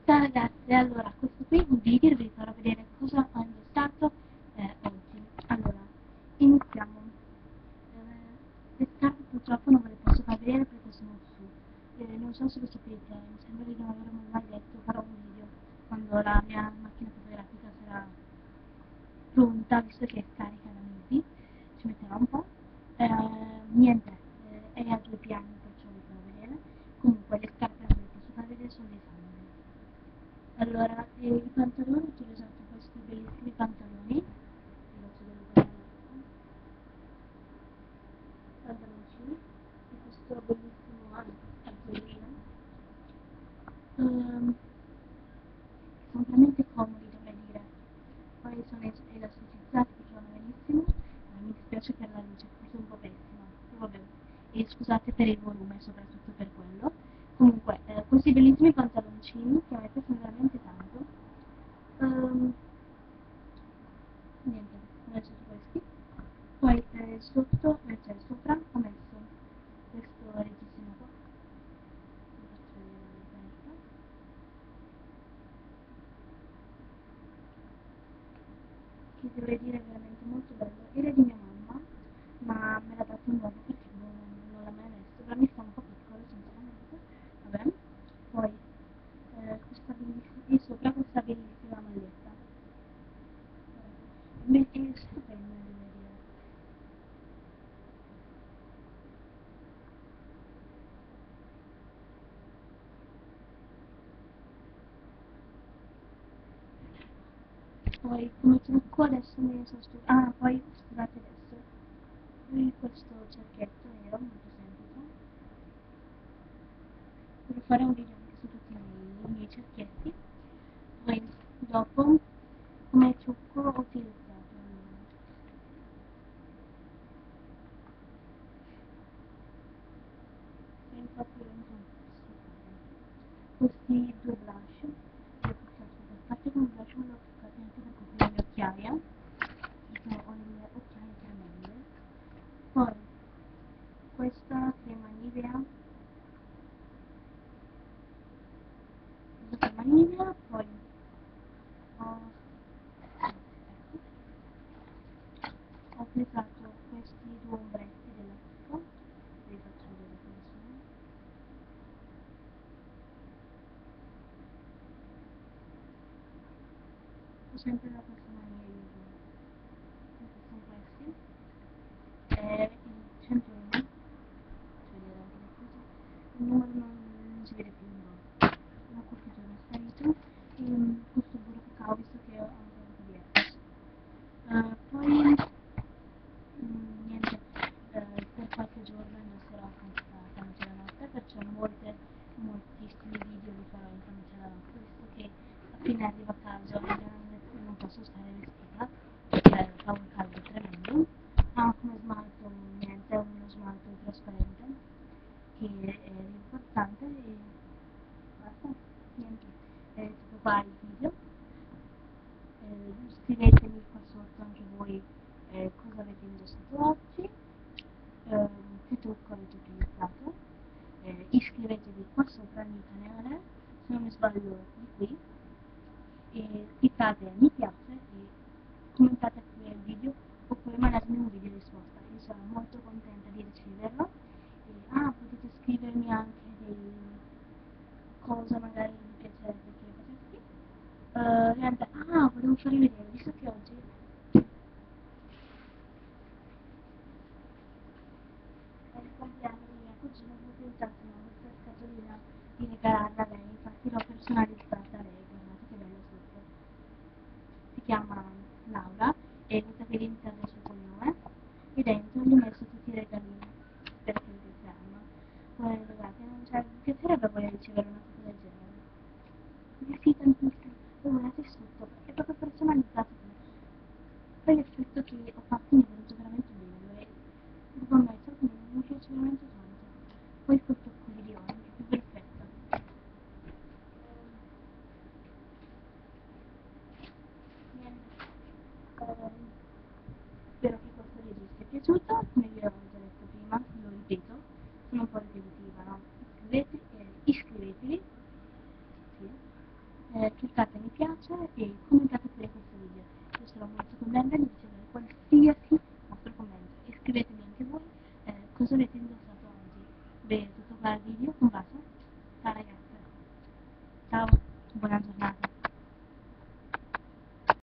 Ciao ragazze, allora questo qui è un video, vi farò vedere cosa ho indossato oggi. Allora, iniziamo. Le scarpe purtroppo non ve le posso far vedere perché sono su. Non so se lo sapete, mi sembra di non averlo mai detto, farò un video quando la mia macchina fotografica sarà pronta, visto che è scarica da mesi, ci metterà un po'. Niente, è a due piani, perciò vi farò vedere. Comunque le scarpe non ve le posso far vedere, sono dei sandali. Allora, i pantaloni, ho utilizzato questi bellissimi pantaloni, vi faccio vedere pantaloncini, di questo bellissimo azzurrino, sono veramente comodi, dovrei dire, poi sono elasticizzati che vanno benissimo, mi dispiace per la luce, forse è un po' pessima, però vabbè, e scusate per il volume, soprattutto per quello. Comunque, questi bellissimi pantaloncini che a me piacciono veramente tanto. Ehm, Niente, ho messo questi. Poi sotto, cioè sopra ho messo questo reggiseno qua. Vi faccio vedere all'aperto. Che dovrei dire è veramente molto bello. Era di mia mamma, ma me l'ha dato nuovo perché non l'ha mai messo. Però mi sta un po' piccolo, sinceramente. Vabbè. Poi questa bellissima, e sopra questa bellissima maglietta. È stupenda, devo dire. Poi come trucco adesso me ne sono poi scusate adesso, qui questo cerchietto nero molto semplice, devo fare un video anche su tutti i miei cerchietti. Poi dopo come trucco ho utilizzato senza più questi due blush, li ho appliccati per parte con un blush me l'ho applicato anche per coprire le occhiaie, perché ho le occhiaie tremende. Poi questa crema Nivea, crema Nivea, poi ho, ho applicato questi due ombretti della Kiko, vi faccio vedere come sono. Ho sempre la stessa maniera di usare. Questi sono questi. E il 101, faccio vedere anche le cose. Il numero non si vede più, no. Ma qualche giorno è sparito. E questo burro cacao, visto che ho anche un po' di herpes. Poi niente, per qualche giorno indosserò questa camicia da notte, perciò moltissimi video li farò in camicia da notte, visto che appena arrivo a casa non posso stare vestita, perché fa un caldo tremendo. Come smalto niente, uno smalto trasparente, che è l'importante, e basta, niente, tipo qua il video. Scrivetemi qua sotto anche voi cosa avete indossato oggi, che trucco avete utilizzato, iscrivetevi qua sopra al mio canale, se non mi sbaglio di qui, e cliccate mi piace e commentate qui il video, oppure mandatemi un video risposta, io sarò molto contenta di riceverlo. E, potete scrivermi anche dei cosa magari vi piacerebbe che io facessi. Niente, volevo farvi vedere, visto che oggi è il compleanno di mia cugina, mi ho pensato a questa scatolina di regalarla a lei, infatti l'ho personalizzata a lei, guardate che bella sotto. Si chiama Laura e mi sapete iniziare il suo cognome, e dentro gli ho messo tutti i regalini per il compleanno. Guardate, non c'è, mi piacerebbe poi ricevere una cosa del genere. Sì, tantissimo. Poi guardate sotto, è proprio personalizzato per me. Poi l'effetto che ho fatto mi è venuto veramente bene, devo ammettere che mi piace veramente tanto. Poi col tocco di Dior, è più perfetta. cliccate mi piace e commentate pure questo video. Io sarò molto contenta di ricevere qualsiasi vostro commento. E scrivetemi anche voi cosa avete indossato oggi. Bene, tutto qua il video, un bacio. Ciao ragazzi.